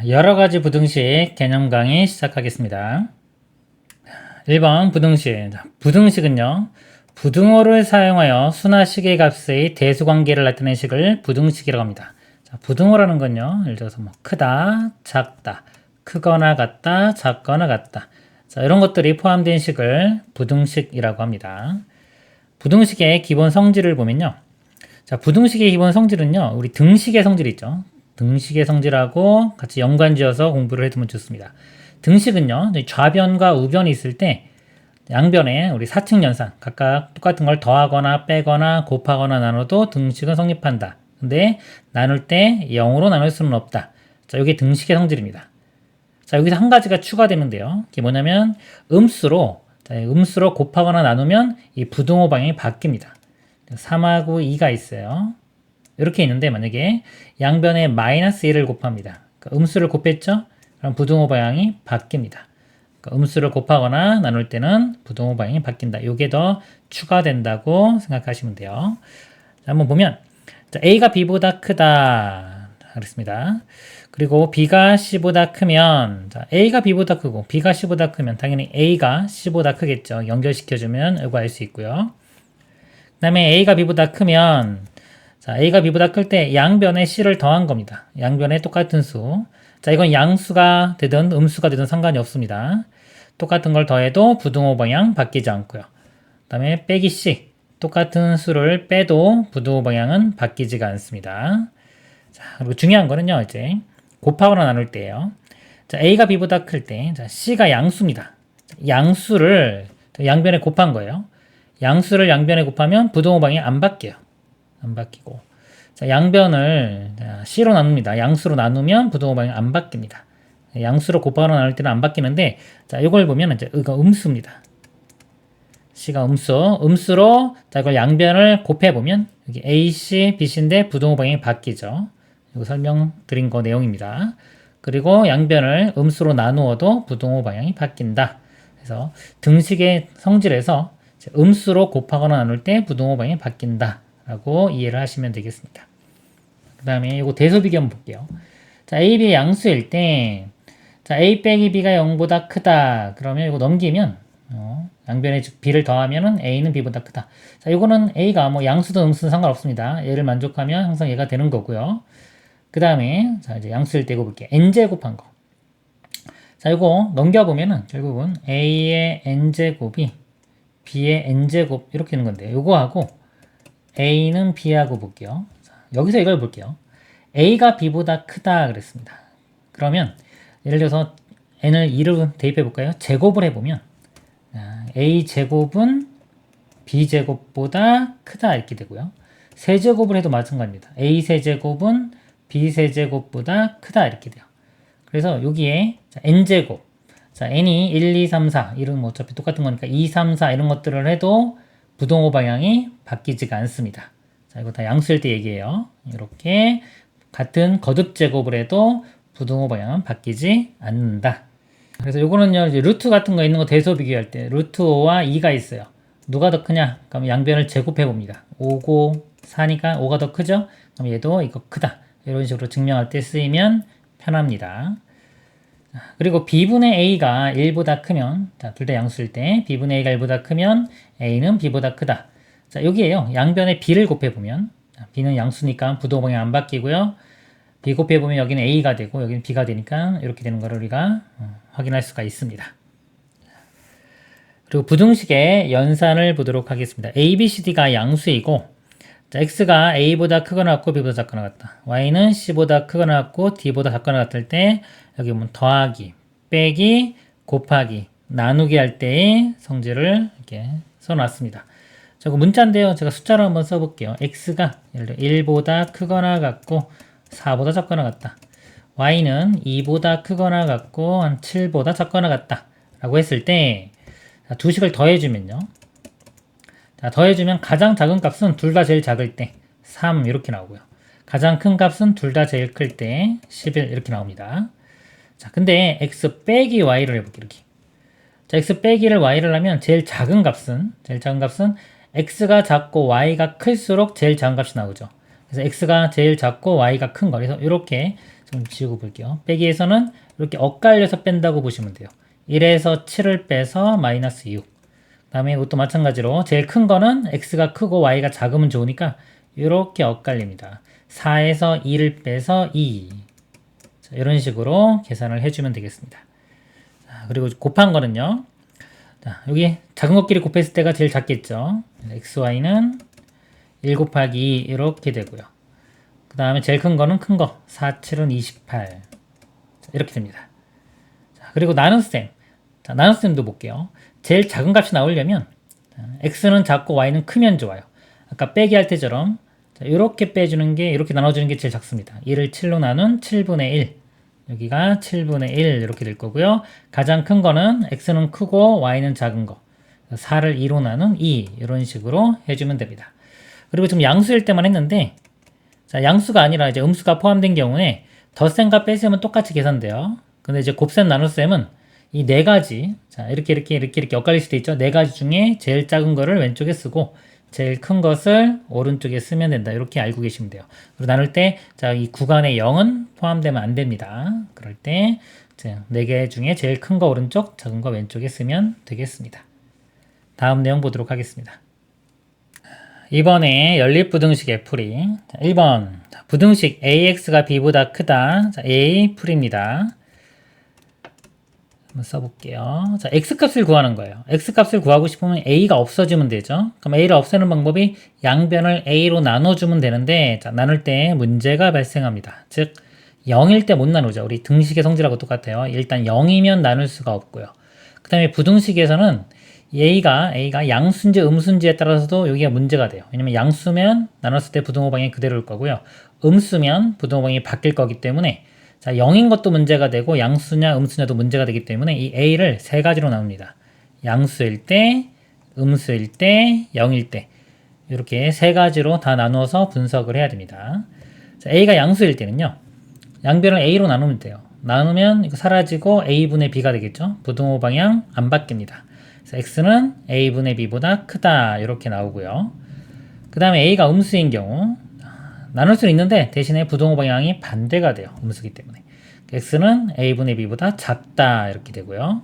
여러가지 부등식 개념 강의 시작하겠습니다. 1번 부등식. 부등식은요, 부등호를 사용하여 수나 식의 값의 대수관계를 나타내는 식을 부등식이라고 합니다. 부등호라는 건요, 예를 들어서 크다, 작다, 크거나 같다, 작거나 같다. 이런 것들이 포함된 식을 부등식이라고 합니다. 부등식의 기본 성질을 보면요. 부등식의 기본 성질은요, 우리 등식의 성질이 있죠. 등식의 성질하고 같이 연관지어서 공부를 해두면 좋습니다. 등식은요, 좌변과 우변이 있을 때 양변에 우리 사칙연산, 각각 똑같은 걸 더하거나 빼거나 곱하거나 나눠도 등식은 성립한다. 근데 나눌 때 0으로 나눌 수는 없다. 이게 등식의 성질입니다. 여기서 한 가지가 추가되는데요. 이게 뭐냐면 음수로 곱하거나 나누면 이 부등호 방향이 바뀝니다. 3하고 2가 있어요. 이렇게 있는데 만약에 양변에 마이너스 1을 곱합니다. 그러니까 음수를 곱했죠? 그럼 부등호 방향이 바뀝니다. 그러니까 음수를 곱하거나 나눌 때는 부등호 방향이 바뀐다. 이게 더 추가된다고 생각하시면 돼요. 한번 보면 A가 B보다 크다 그랬습니다. 그리고 B가 C보다 크면 A가 B보다 크고 B가 C보다 크면 당연히 A가 C보다 크겠죠. 연결시켜주면 이거 알 수 있고요. 그 다음에 A가 B보다 크면 A가 B보다 클 때 양변에 C를 더한 겁니다. 양변에 똑같은 수. 이건 양수가 되든 음수가 되든 상관이 없습니다. 똑같은 걸 더해도 부등호 방향 바뀌지 않고요. 그 다음에 빼기 C. 똑같은 수를 빼도 부등호 방향은 바뀌지가 않습니다. 그리고 중요한 거는요, 이제 곱하거나 나눌 때예요. A가 B보다 클 때, C가 양수입니다. 양수를 양변에 곱한 거예요. 양수를 양변에 곱하면 부등호 방향이 안 바뀌어요. 안 바뀌고. 양변을 C로 나눕니다. 양수로 나누면 부등호 방향이 안 바뀝니다. 양수로 곱하거나 나눌 때는 안 바뀌는데, 이걸 보면 이제 이거 음수입니다. C가 음수로 이걸 양변을 곱해보면 여기 AC, BC인데 부등호 방향이 바뀌죠. 이거 설명드린 거 내용입니다. 그리고 양변을 음수로 나누어도 부등호 방향이 바뀐다. 그래서 등식의 성질에서 음수로 곱하거나 나눌 때 부등호 방향이 바뀐다 라고 이해를 하시면 되겠습니다. 그 다음에 이거 대소비기 한번 볼게요. A, B의 양수일 때 A 빼기 B가 0보다 크다. 그러면 이거 넘기면 양변에 B를 더하면은 A는 B보다 크다. 이거는 A가 양수든 음수든 상관없습니다. 얘를 만족하면 항상 얘가 되는 거고요. 그 다음에 이제 양수일 때 이거 볼게요. n제곱한 거. 이거 넘겨보면은 결국은 A의 n제곱이 B의 n제곱 이렇게 되는 건데 요거하고 A는 B하고 볼게요. 여기서 이걸 볼게요. A가 B보다 크다 그랬습니다. 그러면 예를 들어서 n을 2로 대입해 볼까요? 제곱을 해보면 A제곱은 B제곱보다 크다 이렇게 되고요. 세제곱을 해도 마찬가지입니다. A세제곱은 B세제곱보다 크다 이렇게 돼요. 그래서 여기에 n제곱, n이 1, 2, 3, 4 이런 어차피 똑같은 거니까 2, 3, 4 이런 것들을 해도 부등호 방향이 바뀌지가 않습니다. 이거 다 양수일 때 얘기해요. 이렇게 같은 거듭 제곱을 해도 부등호 방향은 바뀌지 않는다. 그래서 요거는요, 이제 루트 같은 거 있는 거 대소 비교할 때 루트 5와 2가 있어요. 누가 더 크냐? 그럼 양변을 제곱해 봅니다. 5고 4니까 5가 더 크죠? 그럼 얘도 이거 크다. 이런 식으로 증명할 때 쓰이면 편합니다. 그리고 B분의 A가 1보다 크면, 둘 다 양수일 때 B분의 A가 1보다 크면 A는 B보다 크다. 여기에요. 양변에 B를 곱해보면, B는 양수니까 부등호 방향 안 바뀌고요. B 곱해보면 여기는 A가 되고 여기는 B가 되니까 이렇게 되는 거를 우리가 확인할 수가 있습니다. 그리고 부등식의 연산을 보도록 하겠습니다. A, B, C, D가 양수이고 X가 A보다 크거나 같고 B보다 작거나 같다. Y는 C보다 크거나 같고 D보다 작거나 같을 때 여기 보면 더하기, 빼기, 곱하기, 나누기 할 때의 성질을 이렇게 써놨습니다. 저거 문자인데요. 제가 숫자로 한번 써볼게요. X가 예를 들어 1보다 크거나 같고 4보다 작거나 같다. Y는 2보다 크거나 같고 한 7보다 작거나 같다. 라고 했을 때 두 식을 더해주면요. 더해주면 가장 작은 값은 둘 다 제일 작을 때 3 이렇게 나오고요. 가장 큰 값은 둘 다 제일 클 때 11 이렇게 나옵니다. 근데 x 빼기 y를 해볼게요. 이렇게. x 빼기를 y를 하면 제일 작은 값은 x가 작고 y가 클수록 제일 작은 값이 나오죠. 그래서 x가 제일 작고 y가 큰 거. 그래서 이렇게 좀 지우고 볼게요. 빼기에서는 이렇게 엇갈려서 뺀다고 보시면 돼요. 1에서 7을 빼서 마이너스 6. 그 다음에 이것도 마찬가지로 제일 큰 거는 x가 크고 y가 작으면 좋으니까 이렇게 엇갈립니다. 4에서 2를 빼서 2. 자, 이런 식으로 계산을 해주면 되겠습니다. 자, 그리고 곱한 거는요. 자, 여기 작은 것끼리 곱했을 때가 제일 작겠죠. xy는 1 곱하기 2 이렇게 되고요. 그 다음에 제일 큰 거는 큰 거. 4, 7은 28. 자, 이렇게 됩니다. 자, 그리고 나눗셈. 자, 나눗셈도 볼게요. 제일 작은 값이 나오려면 x는 작고 y는 크면 좋아요. 아까 빼기 할 때처럼 이렇게 빼주는 게, 이렇게 나눠주는 게 제일 작습니다. 1을 7로 나눈 7분의 1. 여기가 7분의 1 이렇게 될 거고요. 가장 큰 거는 x는 크고 y는 작은 거. 4를 2로 나눈 2. 이런 식으로 해주면 됩니다. 그리고 지금 양수일 때만 했는데, 자, 양수가 아니라 이제 음수가 포함된 경우에 덧셈과 뺄셈은 똑같이 계산돼요. 근데 이제 곱셈 나눗셈은 이 네 가지, 자, 이렇게 엇갈릴 수도 있죠. 네 가지 중에 제일 작은 거를 왼쪽에 쓰고 제일 큰 것을 오른쪽에 쓰면 된다. 이렇게 알고 계시면 돼요. 그리고 나눌 때, 자, 이 구간에 0은 포함되면 안 됩니다. 그럴 때, 네 개 중에 제일 큰 거 오른쪽, 작은 거 왼쪽에 쓰면 되겠습니다. 다음 내용 보도록 하겠습니다. 이번에 연립부등식의 풀이. 자, 1번. 자, 부등식 AX가 B보다 크다. 자, A 풀입니다. 한번 써볼게요. 자, X값을 구하는 거예요. X값을 구하고 싶으면 A가 없어지면 되죠. 그럼 A를 없애는 방법이 양변을 A로 나눠주면 되는데, 자, 나눌 때 문제가 발생합니다. 즉, 0일 때 못 나누죠. 우리 등식의 성질하고 똑같아요. 일단 0이면 나눌 수가 없고요. 그 다음에 부등식에서는 A가 양수인지 음수인지에 따라서도 여기가 문제가 돼요. 왜냐면 양수면 나눴을 때 부등호방이 그대로일 거고요. 음수면 부등호방이 바뀔 거기 때문에, 자, 0인 것도 문제가 되고 양수냐 음수냐도 문제가 되기 때문에 이 A를 세 가지로 나눕니다. 양수일 때, 음수일 때, 0일 때. 이렇게 세 가지로 다 나누어서 분석을 해야 됩니다. 자, A가 양수일 때는요. 양변을 A로 나누면 돼요. 나누면 이거 사라지고 A분의 B가 되겠죠. 부등호 방향 안 바뀝니다. 그래서 X는 A분의 B보다 크다. 이렇게 나오고요. 그 다음에 A가 음수인 경우 나눌 수는 있는데 대신에 부등호 방향이 반대가 돼요. 음수기 때문에. X는 A분의 B보다 작다. 이렇게 되고요.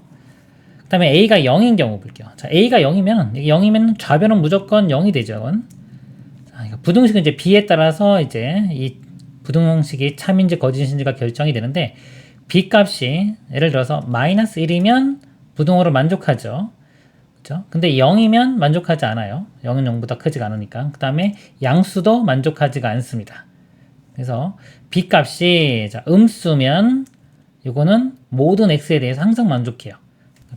그 다음에 A가 0인 경우 볼게요. 자, A가 0이면 좌변은 무조건 0이 되죠. 자, 부등식은 이제 B에 따라서 이제 이 부등식이 참인지 거짓인지가 결정이 되는데, B 값이 예를 들어서 마이너스 1이면 부등호를 만족하죠. 그렇죠? 근데 0이면 만족하지 않아요. 0은 0보다 크지가 않으니까. 그 다음에 양수도 만족하지가 않습니다. 그래서 B 값이 자, 음수면 이거는 모든 x에 대해서 항상 만족해요.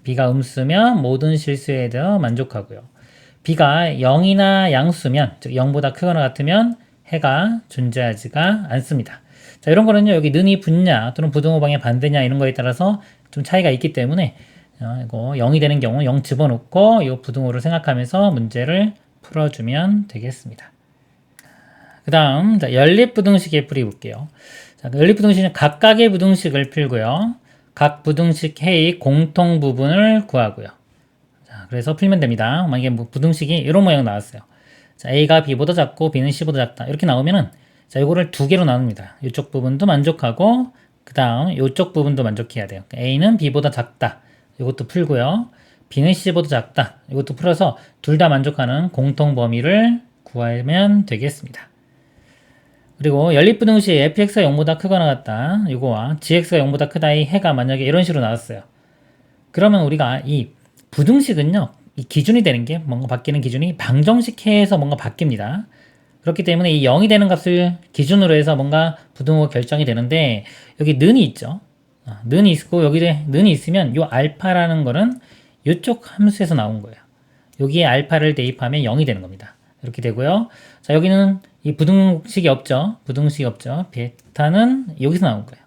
B가 음수면 모든 실수에 대해 만족하고요. B가 0이나 양수면, 즉 0보다 크거나 같으면 해가 존재하지가 않습니다. 자, 이런 거는요, 여기 는이 붙냐 또는 부등호방의 반대냐 이런 거에 따라서 좀 차이가 있기 때문에 이거 0이 되는 경우 0 집어넣고 이 부등호를 생각하면서 문제를 풀어주면 되겠습니다. 그 다음 연립부등식의 풀이 볼게요. 자, 연립부등식은 각각의 부등식을 풀고요. 각 부등식 해의 공통 부분을 구하고요. 자, 그래서 풀면 됩니다. 만약에 뭐 부등식이 이런 모양 나왔어요. 자, A가 B보다 작고 B는 C보다 작다. 이렇게 나오면은, 자, 이거를 두 개로 나눕니다. 이쪽 부분도 만족하고, 그 다음 이쪽 부분도 만족해야 돼요. A는 B보다 작다. 이것도 풀고요. B는 C보다 작다. 이것도 풀어서 둘 다 만족하는 공통 범위를 구하면 되겠습니다. 그리고 연립부등식 fx가 0보다 크거나 같다. 이거와 gx가 0보다 크다의 해가 만약에 이런 식으로 나왔어요. 그러면 우리가 이 부등식은요, 이 기준이 되는 게 뭔가 바뀌는 기준이 방정식 해에서 뭔가 바뀝니다. 그렇기 때문에 이 0이 되는 값을 기준으로 해서 뭔가 부등호가 결정이 되는데, 여기 는이 있죠. 는이 있고 여기에 는이 있으면 이 알파라는 거는 이쪽 함수에서 나온 거예요. 여기에 알파를 대입하면 0이 되는 겁니다. 이렇게 되고요. 자, 여기는 이 부등식이 없죠. 부등식이 없죠. 베타는 여기서 나온 거예요.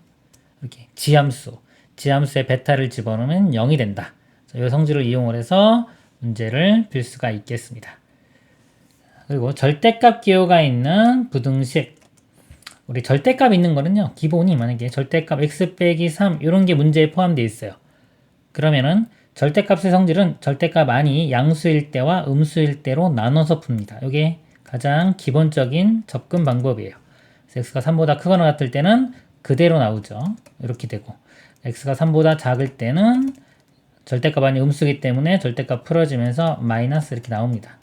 이렇게 지함수에 베타를 집어넣으면 0이 된다. 자, 이 성질을 이용을 해서 문제를 풀 수가 있겠습니다. 그리고 절대값 기호가 있는 부등식. 우리 절대값 있는 거는요, 기본이 만약에 절대값 x 빼기 3 이런 게 문제에 포함되어 있어요. 그러면은 절대값의 성질은 절대값 안이 양수일 때와 음수일 때로 나눠서 풉니다. 이게 가장 기본적인 접근 방법이에요. x가 3보다 크거나 같을 때는 그대로 나오죠. 이렇게 되고 x가 3보다 작을 때는 절대값 아닌 음수기 때문에 절대값 풀어지면서 마이너스 이렇게 나옵니다.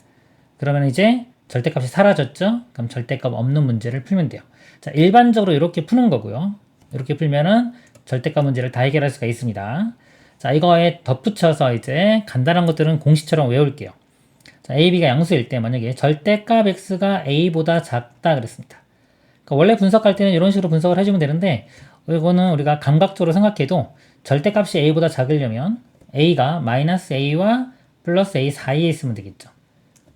그러면 이제 절대값이 사라졌죠? 그럼 절대값 없는 문제를 풀면 돼요. 자, 일반적으로 이렇게 푸는 거고요. 이렇게 풀면은 절대값 문제를 다 해결할 수가 있습니다. 자, 이거에 덧붙여서 이제 간단한 것들은 공식처럼 외울게요. 자, a, b가 양수일 때 만약에 절대값 x가 a보다 작다 그랬습니다. 그러니까 원래 분석할 때는 이런 식으로 분석을 해주면 되는데 이거는 우리가 감각적으로 생각해도 절대값이 a보다 작으려면 a가 마이너스 a와 플러스 a 사이에 있으면 되겠죠.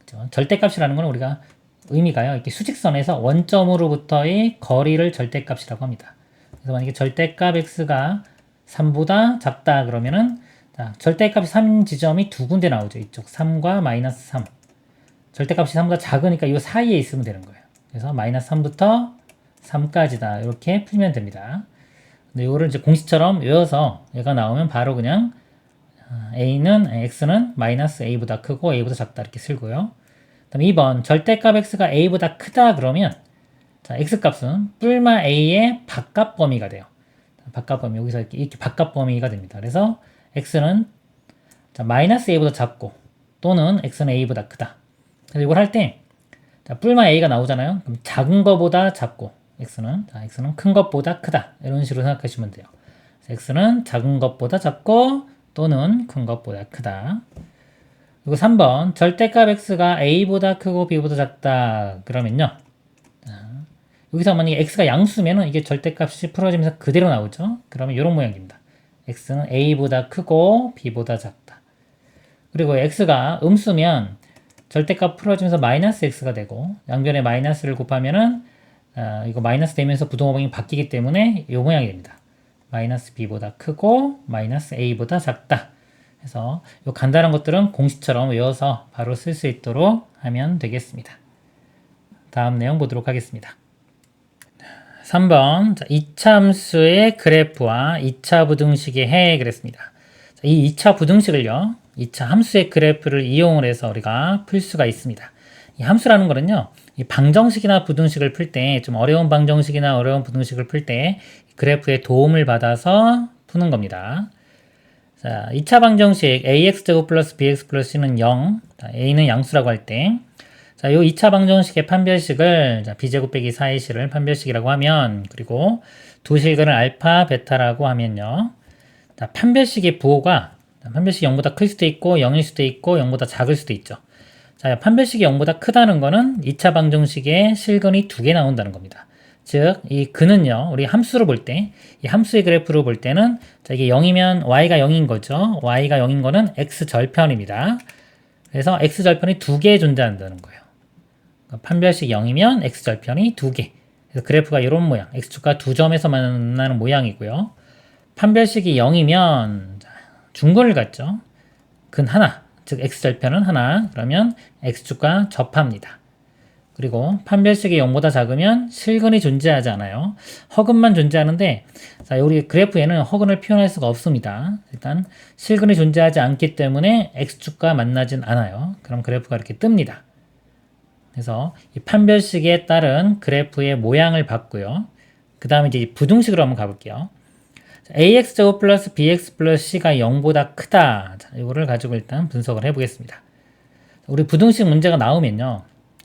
그렇죠? 절대값이라는 건 우리가 의미가요. 이렇게 수직선에서 원점으로부터의 거리를 절대값이라고 합니다. 그래서 만약에 절대값 x가 3보다 작다 그러면은 자, 절대값이 3인 지점이 두 군데 나오죠. 이쪽 3과 마이너스 3. 절대값이 3보다 작으니까 이 사이에 있으면 되는 거예요. 그래서 마이너스 3부터 3까지다. 이렇게 풀면 됩니다. 근데 이거를 이제 공식처럼 외워서 얘가 나오면 바로 그냥 x는 마이너스 a보다 크고 a보다 작다 이렇게 쓰고요. 그다음 2번 절대값 x가 a보다 크다 그러면 자, x값은 뿔마 a의 바깥 범위가 돼요. 바깥 범위 여기서 이렇게 바깥 범위가 됩니다. 그래서 x는 자, 마이너스 a보다 작고 또는 x는 a보다 크다. 그래서 이걸 할 때 뿔마 a가 나오잖아요. 그럼 작은 거보다 작고 x는 큰 것보다 크다. 이런 식으로 생각하시면 돼요. x는 작은 것보다 작고 또는 큰 것보다 크다. 그리고 3번 절대값 x가 a보다 크고 b보다 작다. 그러면요. 여기서 만약에 x가 양수면은 이게 절대값이 풀어지면서 그대로 나오죠. 그러면 이런 모양입니다. x는 a보다 크고 b보다 작다. 그리고 x가 음수면 절대값 풀어지면서 마이너스 x가 되고 양변에 마이너스를 곱하면은 이거 마이너스 되면서 부동호방이 바뀌기 때문에 이 모양이 됩니다. 마이너스 b보다 크고 마이너스 a보다 작다. 그래서 이 간단한 것들은 공식처럼 외워서 바로 쓸 수 있도록 하면 되겠습니다. 다음 내용 보도록 하겠습니다. 3번 2차 함수의 그래프와 2차 부등식의 해 그랬습니다. 이 2차 부등식을요. 2차 함수의 그래프를 이용을 해서 우리가 풀 수가 있습니다. 이 함수라는 거는요. 이 방정식이나 부등식을 풀 때 좀 어려운 방정식이나 어려운 부등식을 풀 때 그래프의 도움을 받아서 푸는 겁니다. 자, 2차 방정식 ax제곱 플러스 bx 플러스 c는 0 a는 양수라고 할 때 자, 요 2차 방정식의 판별식을 자, b제곱 빼기 4ac를 판별식이라고 하면 그리고 두 실근을 알파, 베타라고 하면요. 자, 판별식의 부호가 판별식이 0보다 클 수도 있고 0일 수도 있고 0보다 작을 수도 있죠. 자, 판별식이 0보다 크다는 거는 2차 방정식에 실근이 2개 나온다는 겁니다. 즉, 이 근은요, 우리 함수로 볼 때, 이 함수의 그래프로 볼 때는, 자, 이게 0이면 y가 0인 거죠. y가 0인 거는 x절편입니다. 그래서 x절편이 2개 존재한다는 거예요. 판별식 0이면 x절편이 2개. 그래서 그래프가 이런 모양, x축과 두 점에서 만나는 모양이고요. 판별식이 0이면 중근을 갖죠. 근 하나, 즉 x절편은 하나. 그러면 x축과 접합니다. 그리고 판별식이 0보다 작으면 실근이 존재하지 않아요. 허근만 존재하는데 자, 우리 그래프에는 허근을 표현할 수가 없습니다. 일단 실근이 존재하지 않기 때문에 x축과 만나진 않아요. 그럼 그래프가 이렇게 뜹니다. 그래서 이 판별식에 따른 그래프의 모양을 봤고요. 그 다음에 이제 부등식으로 한번 가볼게요. ax제곱 플러스 bx 플러스 c가 0보다 크다. 자, 이거를 가지고 일단 분석을 해보겠습니다. 우리 부등식 문제가 나오면요.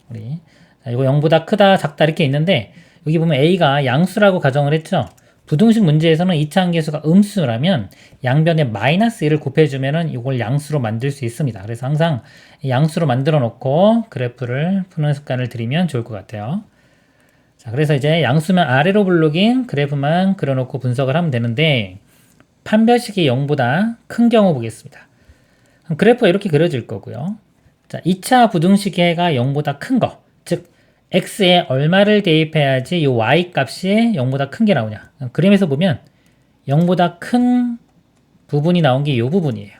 우리 이거 0보다 크다, 작다 이렇게 있는데 여기 보면 a가 양수라고 가정을 했죠. 부등식 문제에서는 2차 함계수가 음수라면 양변에 마이너스 1을 곱해주면은 이걸 양수로 만들 수 있습니다. 그래서 항상 양수로 만들어 놓고 그래프를 푸는 습관을 들이면 좋을 것 같아요. 자, 그래서 이제 양수면 아래로 블록인 그래프만 그려놓고 분석을 하면 되는데 판별식이 0보다 큰 경우 보겠습니다. 그래프가 이렇게 그려질 거고요. 자, 2차 부등식의 가 0보다 큰 거, 즉 x에 얼마를 대입해야지 이 y 값이 0보다 큰 게 나오냐. 그림에서 보면 0보다 큰 부분이 나온 게 이 부분이에요.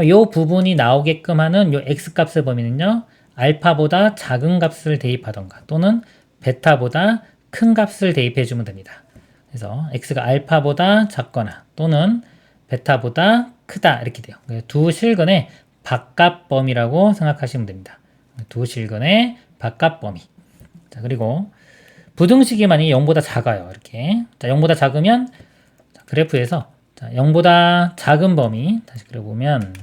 이 부분이 나오게끔 하는 이 x값의 범위는요. 알파보다 작은 값을 대입하던가 또는 베타보다 큰 값을 대입해주면 됩니다. 그래서 x가 알파보다 작거나 또는 베타보다 크다 이렇게 돼요. 두 실근의 바깥 범위라고 생각하시면 됩니다. 두 실근의 바깥 범위. 자, 그리고 부등식이 만약에 0보다 작아요. 이렇게. 자, 0보다 작으면 자, 그래프에서 자, 0보다 작은 범위 다시 그려보면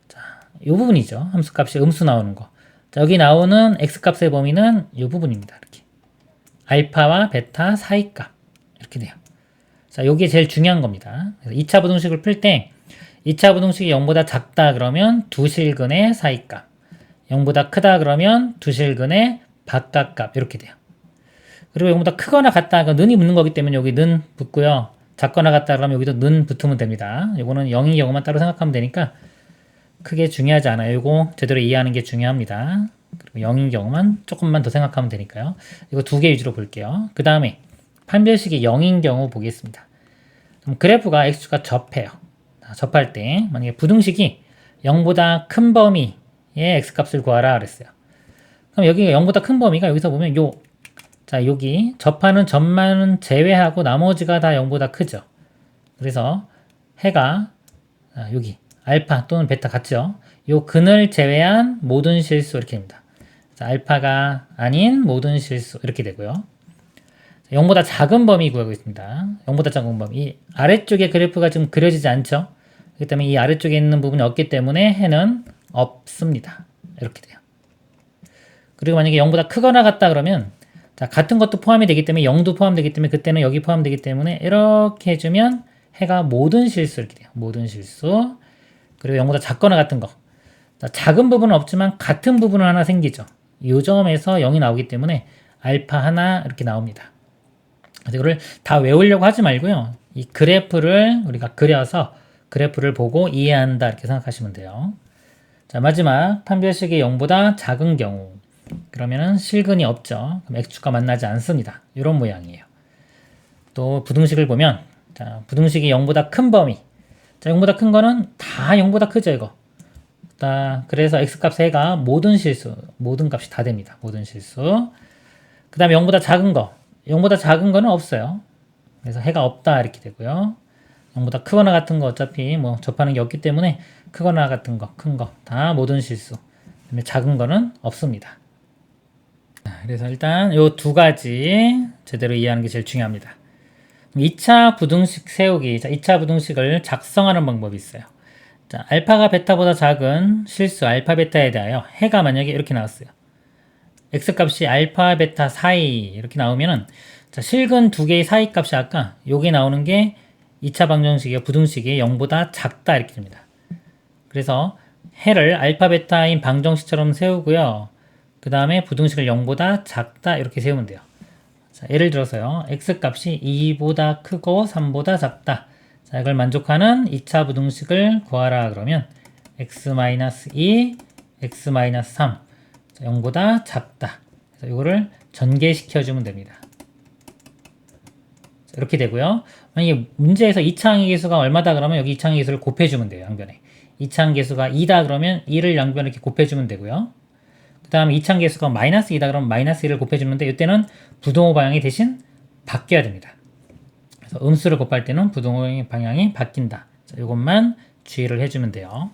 자, 이 부분이죠. 함수값이 음수 나오는 거. 자, 여기 나오는 x값의 범위는 이 부분입니다. 이렇게. 알파와 베타 사이값. 이렇게 돼요. 자, 요게 제일 중요한 겁니다. 그래서 2차 부등식을 풀 때 2차 부등식이 0보다 작다 그러면 두 실근의 사이값. 0보다 크다 그러면 두 실근의 바깥값. 이렇게 돼요. 그리고 0보다 크거나 같다. 는이 붙는 거기 때문에 여기 는 붙고요. 작거나 같다 그러면 여기도 는 붙으면 됩니다. 이거는 0인 경우만 따로 생각하면 되니까 크게 중요하지 않아요. 이거 제대로 이해하는 게 중요합니다. 그리고 0인 경우만 조금만 더 생각하면 되니까요. 이거 두 개 위주로 볼게요. 그 다음에 판별식이 0인 경우 보겠습니다. 그럼 그래프가 x축과 접해요. 접할 때 만약에 부등식이 0보다 큰 범위의 x값을 구하라 그랬어요. 그럼 여기 0보다 큰 범위가 여기서 보면 자, 여기 접하는 점만은 제외하고 나머지가 다 0보다 크죠. 그래서 해가 여기 알파 또는 베타 같죠. 요 근을 제외한 모든 실수 이렇게 됩니다. 자, 알파가 아닌 모든 실수 이렇게 되고요. 0보다 작은 범위 구하고 있습니다. 0보다 작은 범위. 이 아래쪽에 그래프가 지금 그려지지 않죠. 그렇기 때문에 이 아래쪽에 있는 부분이 없기 때문에 해는 없습니다. 이렇게 돼요. 그리고 만약에 0보다 크거나 같다 그러면 자, 같은 것도 포함이 되기 때문에 0도 포함되기 때문에 그때는 여기 포함되기 때문에 이렇게 해주면 해가 모든 실수 이렇게 돼요. 모든 실수. 그리고 0보다 작거나 같은 거. 자, 작은 부분은 없지만 같은 부분은 하나 생기죠. 이 점에서 0이 나오기 때문에 알파 하나 이렇게 나옵니다. 그래서 이거를 다 외우려고 하지 말고요. 이 그래프를 우리가 그려서 그래프를 보고 이해한다 이렇게 생각하시면 돼요. 자, 마지막 판별식이 0보다 작은 경우 그러면은 실근이 없죠. 그럼 x축과 만나지 않습니다. 이런 모양이에요. 또 부등식을 보면 자, 부등식이 0보다 큰 범위. 자, 0보다 큰 거는 다 0보다 크죠, 이거. 그래서 x값 해가 모든 실수, 모든 값이 다 됩니다. 모든 실수. 그 다음에 0보다 작은 거. 0보다 작은 거는 없어요. 그래서 해가 없다 이렇게 되고요. 0보다 크거나 같은 거 어차피 뭐 접하는 게 없기 때문에 크거나 같은 거, 큰 거 다 모든 실수. 그다음에 작은 거는 없습니다. 그래서 일단 요 두 가지 제대로 이해하는 게 제일 중요합니다. 2차 부등식 세우기. 자, 2차 부등식을 작성하는 방법이 있어요. 자, 알파가 베타보다 작은 실수 알파 베타에 대하여 해가 만약에 이렇게 나왔어요. x값이 알파 베타 사이 이렇게 나오면은 자, 실근 두 개의 사이 값이 아까 요게 나오는 게 2차 방정식이요. 부등식이 0보다 작다 이렇게 됩니다. 그래서 해를 알파 베타인 방정식처럼 세우고요. 그 다음에 부등식을 0보다 작다 이렇게 세우면 돼요. 자, 예를 들어서요. x값이 2보다 크고 3보다 작다. 자, 이걸 만족하는 2차 부등식을 구하라 그러면 x-2, x-3 자, 0보다 작다. 그래서 이거를 전개시켜주면 됩니다. 자, 이렇게 되고요. 만약에 문제에서 2차 항의계수가 얼마다 그러면 여기 2차 항의계수를 곱해주면 돼요. 양변에. 2차 항의계수가 2다 그러면 2를 양변에 이렇게 곱해주면 되고요. 그 다음에 2차 항의계수가 마이너스 2다 그러면 마이너스 1을 곱해주는데 이때는 부동호 방향이 대신 바뀌어야 됩니다. 그래서 음수를 곱할 때는 부동호 방향이 바뀐다. 자, 이것만 주의를 해주면 돼요.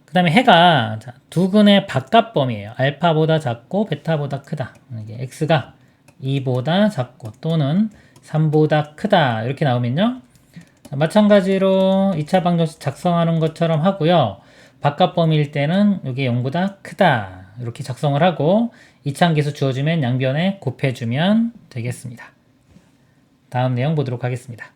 그 다음에 해가 자, 두 근의 바깥 범위예요. 알파보다 작고 베타보다 크다. 이게 x가 2보다 작고 또는 3보다 크다. 이렇게 나오면요. 자, 마찬가지로 2차 방정식 작성하는 것처럼 하고요. 바깥 범위일 때는 이게 0보다 크다. 이렇게 작성을 하고 2차 항계수 주어주면 양변에 곱해주면 되겠습니다. 다음 내용 보도록 하겠습니다.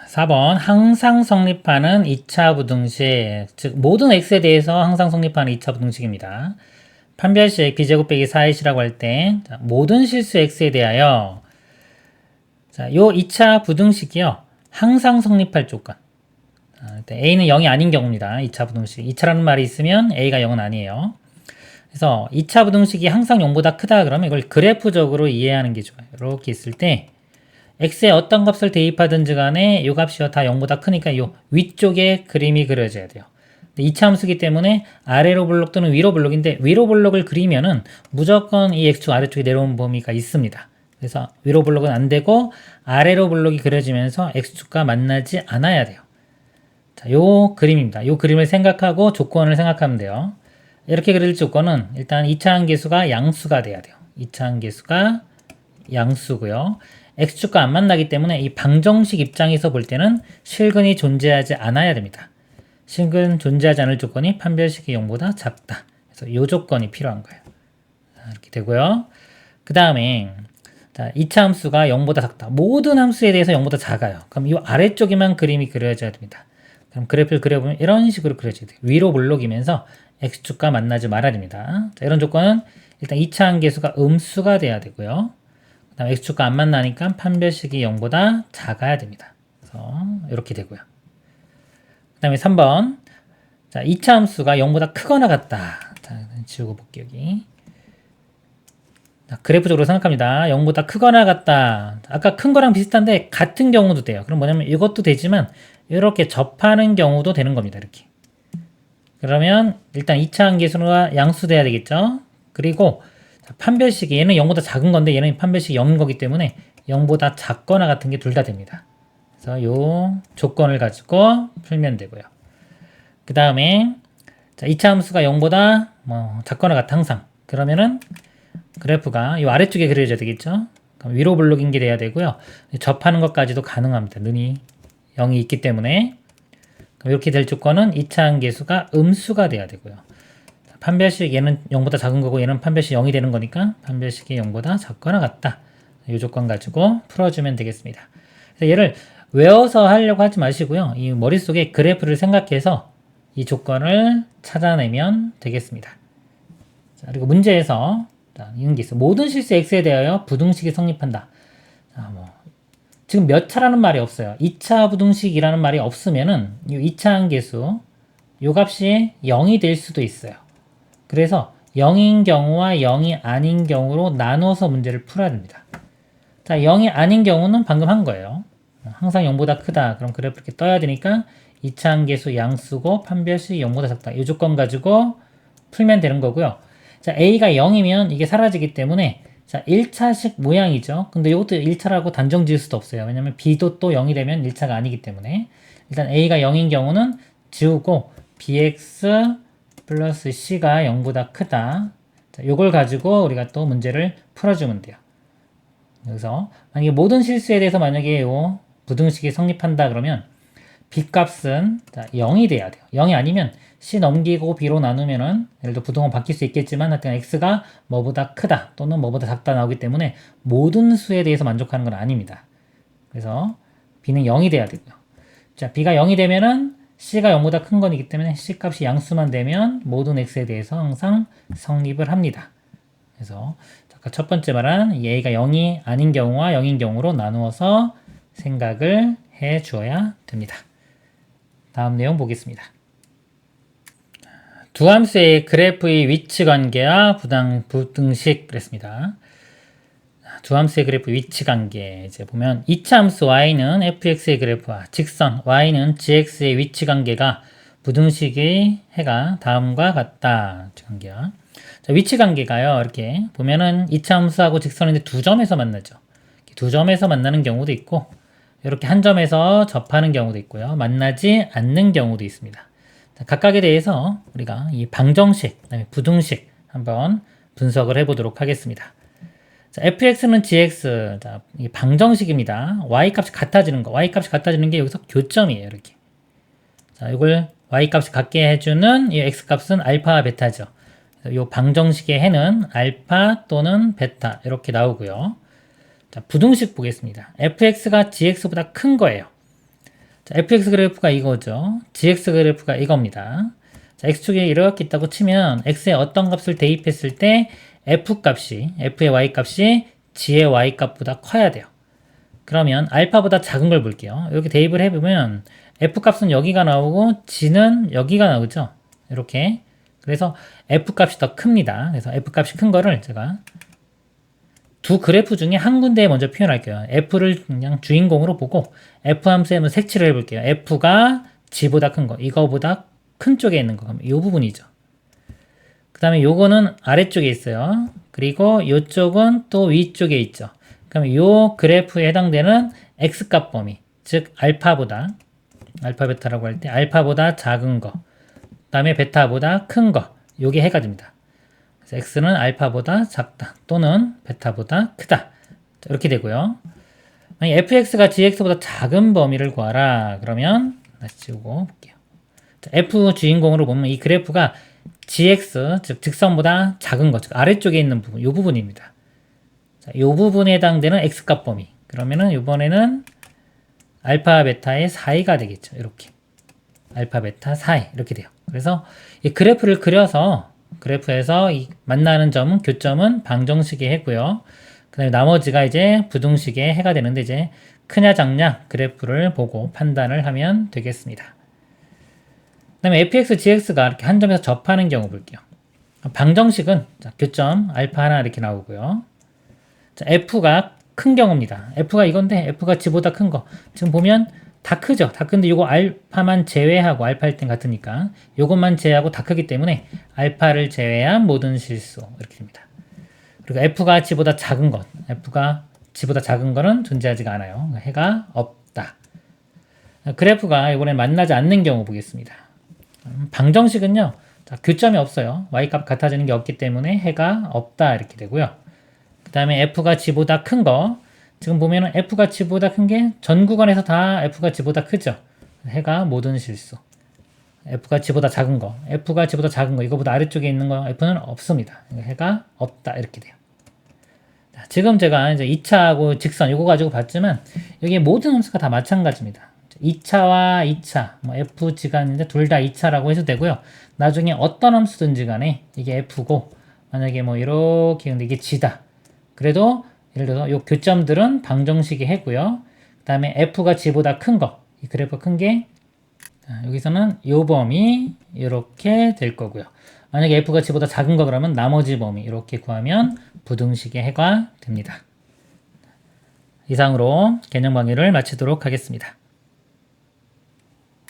4번 항상 성립하는 2차 부등식, 즉 모든 x에 대해서 항상 성립하는 2차 부등식입니다. 판별식 b제곱 빼기 4x라고 할 때 모든 실수 x에 대하여 자, 요 2차 부등식이요. 항상 성립할 조건. a는 0이 아닌 경우입니다. 2차 부등식. 2차라는 말이 있으면 a가 0은 아니에요. 그래서 2차 부등식이 항상 0보다 크다 그러면 이걸 그래프적으로 이해하는 게 좋아요. 이렇게 있을 때 x에 어떤 값을 대입하든지 간에 이 값이 다 0보다 크니까 이 위쪽에 그림이 그려져야 돼요. 2차 함수기 때문에 아래로 블록 또는 위로 블록인데 위로 블록을 그리면은 무조건 이 x축 아래쪽에 내려온 범위가 있습니다. 그래서 위로 블록은 안 되고 아래로 블록이 그려지면서 x축과 만나지 않아야 돼요. 자, 요 그림입니다. 요 그림을 생각하고 조건을 생각하면 돼요. 이렇게 그릴 조건은 일단 2차 함계수가 양수가 돼야 돼요. 2차 함계수가 양수고요. x축과 안 만나기 때문에 이 방정식 입장에서 볼 때는 실근이 존재하지 않아야 됩니다. 실근 존재하지 않을 조건이 판별식이 0보다 작다. 그래서 이 조건이 필요한 거예요. 이렇게 되고요. 그 다음에 2차 함수가 0보다 작다. 모든 함수에 대해서 0보다 작아요. 그럼 이 아래쪽에만 그림이 그려져야 됩니다. 그럼 그래프를 그려보면 이런 식으로 그려져야 돼요. 위로 볼록이면서 x축과 만나지 말아야 됩니다. 자, 이런 조건은 일단 2차 함계수가 음수가 돼야 되고요. 그 다음에 x축과 안 만나니까 판별식이 0보다 작아야 됩니다. 그래서 이렇게 되고요. 그 다음에 3번. 자, 2차 함수가 0보다 크거나 같다. 자, 지우고 볼게요, 여기. 자, 그래프적으로 생각합니다. 0보다 크거나 같다. 아까 큰 거랑 비슷한데 같은 경우도 돼요. 그럼 뭐냐면 이것도 되지만 이렇게 접하는 경우도 되는 겁니다. 이렇게. 그러면 일단 2차 함계수가 양수돼야 되겠죠. 그리고 판별식이 얘는 0보다 작은 건데 얘는 판별식이 0인 거기 때문에 0보다 작거나 같은 게 둘 다 됩니다. 그래서 요 조건을 가지고 풀면 되고요. 그 다음에 2차 함수가 0보다 작거나 같아 항상. 그러면은 그래프가 이 아래쪽에 그려져야 되겠죠. 그럼 위로 블록인 게 돼야 되고요. 접하는 것까지도 가능합니다. 눈이 0이 있기 때문에. 그럼 이렇게 될 조건은 2차 함계수가 음수가 돼야 되고요. 판별식 얘는 0보다 작은 거고 얘는 판별식 0이 되는 거니까 판별식이 0보다 작거나 같다. 이 조건 가지고 풀어주면 되겠습니다. 그래서 얘를 외워서 하려고 하지 마시고요. 이 머릿속에 그래프를 생각해서 이 조건을 찾아내면 되겠습니다. 자, 그리고 문제에서 이런 게 있어요. 모든 실수 x에 대하여 부등식이 성립한다. 자, 지금 몇 차라는 말이 없어요. 2차 부등식이라는 말이 없으면은 이 2차 함계수 요 값이 0이 될 수도 있어요. 그래서 0인 경우와 0이 아닌 경우로 나눠서 문제를 풀어야 됩니다. 자, 0이 아닌 경우는 방금 한 거예요. 항상 0보다 크다. 그럼 그래프 이렇게 떠야 되니까 2차 함계수 양수고 판별식 0보다 작다. 이 조건 가지고 풀면 되는 거고요. 자, A가 0이면 이게 사라지기 때문에 자, 1차식 모양이죠. 근데 이것도 1차라고 단정 지을 수도 없어요. 왜냐면 B도 또 0이 되면 1차가 아니기 때문에 일단 A가 0인 경우는 지우고 BX 플러스 C가 0보다 크다. 자, 이걸 가지고 우리가 또 문제를 풀어주면 돼요. 그래서 만약에 모든 실수에 대해서 만약에 요 부등식이 성립한다 그러면 B값은 0이 돼야 돼요. 0이 아니면 C 넘기고 B로 나누면은 예를 들어 부등호 바뀔 수 있겠지만 하여튼 X가 뭐보다 크다 또는 뭐보다 작다 나오기 때문에 모든 수에 대해서 만족하는 건 아닙니다. 그래서 B는 0이 돼야 되고요. 자, B가 0이 되면은 C가 0보다 큰 거이기 때문에 C 값이 양수만 되면 모든 X에 대해서 항상 성립을 합니다. 그래서 아까 첫 번째 말한 이 A가 0이 아닌 경우와 0인 경우로 나누어서 생각을 해 주어야 됩니다. 다음 내용 보겠습니다. 두 함수의 그래프의 위치 관계와 부등식 그랬습니다. 두 함수의 그래프 위치 관계 이제 보면 2차 함수 y는 fx의 그래프와 직선 y는 gx의 위치 관계가 부등식의 해가 다음과 같다. 위치 관계가. 자, 위치 관계가요. 이렇게 보면은 2차 함수하고 직선인데 두 점에서 만나죠. 두 점에서 만나는 경우도 있고 이렇게 한 점에서 접하는 경우도 있고요. 만나지 않는 경우도 있습니다. 자, 각각에 대해서 우리가 이 방정식, 그다음에 부등식 한번 분석을 해보도록 하겠습니다. 자, fx는 gx, 자, 이 방정식입니다. y 값이 같아지는 거, y 값이 같아지는 게 여기서 교점이에요. 이렇게. 자, 이걸 y 값이 같게 해주는 이 x 값은 알파와 베타죠. 이 방정식의 해는 알파 또는 베타 이렇게 나오고요. 자, 부등식 보겠습니다. fx가 gx보다 큰 거예요. 자, fx 그래프가 이거죠. gx 그래프가 이겁니다. 자, x축에 이렇게 있다고 치면 x에 어떤 값을 대입했을 때 f의 y값이 g의 y값보다 커야 돼요. 그러면 알파보다 작은 걸 볼게요. 이렇게 대입을 해보면 f값은 여기가 나오고 g는 여기가 나오죠. 이렇게. 그래서 f값이 더 큽니다. 그래서 f값이 큰 거를 제가 두 그래프 중에 한 군데에 먼저 표현할게요. f를 그냥 주인공으로 보고 f 함수에 한번 색칠을 해볼게요. f가 g보다 큰 거, 이거보다 큰 쪽에 있는 거, 이 부분이죠. 그 다음에 요거는 아래쪽에 있어요. 그리고 이쪽은 또 위쪽에 있죠. 그럼 이 그래프에 해당되는 x값 범위, 즉 알파 베타라고 할 때 알파보다 작은 거, 그 다음에 베타보다 큰 거, 요게 해가 됩니다. 그래서 x는 알파보다 작다 또는 베타보다 크다. 자, 이렇게 되고요. 만약 fx가 gx보다 작은 범위를 구하라. 그러면 다시 지우고 볼게요. 자, f 주인공으로 보면 이 그래프가 gx, 즉 직선보다 작은 것, 즉 아래쪽에 있는 부분, 이 부분입니다. 자, 이 부분에 해당되는 x값 범위. 그러면은 이번에는 알파 베타의 사이가 되겠죠. 이렇게 알파 베타 사이 이렇게 돼요. 그래서 이 그래프를 그려서 그래프에서 이 만나는 점은 교점은 방정식의 해고요. 그 다음에 나머지가 이제 부등식의 해가 되는데 이제 크냐 작냐 그래프를 보고 판단을 하면 되겠습니다. 그 다음에 fx, gx가 이렇게 한 점에서 접하는 경우 볼게요. 방정식은 자, 교점 알파 하나 이렇게 나오고요. 자, f가 큰 경우입니다. f가 이건데 f가 g보다 큰 거. 지금 보면 다 크죠. 다 큰데 이거 알파만 제외하고 알파일 땐 같으니까 이것만 제외하고 다 크기 때문에 알파를 제외한 모든 실수 이렇게 됩니다. 그리고 f가 g보다 작은 것, f가 g보다 작은 거는 존재하지가 않아요. 해가 없다. 그래프가 이번엔 만나지 않는 경우 보겠습니다. 방정식은요. 자, 교점이 없어요. y값 같아지는 게 없기 때문에 해가 없다 이렇게 되고요. 그 다음에 f가 g보다 큰 거, 지금 보면은 f가 g보다 큰 게 전 구간에서 다 f가 g보다 크죠. 해가 모든 실수. f가 g보다 작은 거, f가 g보다 작은 거, 이거보다 아래쪽에 있는 거 f는 없습니다. 해가 없다 이렇게 돼요. 자, 지금 제가 이제 2차하고 직선 이거 가지고 봤지만 여기 모든 함수가 다 마찬가지입니다. 2차와 2차, 뭐 fg가 있는데 둘 다 2차라고 해도 되고요. 나중에 어떤 함수든지 간에 이게 f고 만약에 뭐 이렇게 근데 이게 g다. 그래도 예를 들어서 요 교점들은 방정식이 해고요. 그 다음에 f가 g보다 큰 거, 이 그래프 큰 게 여기서는 요 범위 이렇게 될 거고요. 만약에 f가 g보다 작은 거 그러면 나머지 범위 이렇게 구하면 부등식의 해가 됩니다. 이상으로 개념 강의를 마치도록 하겠습니다.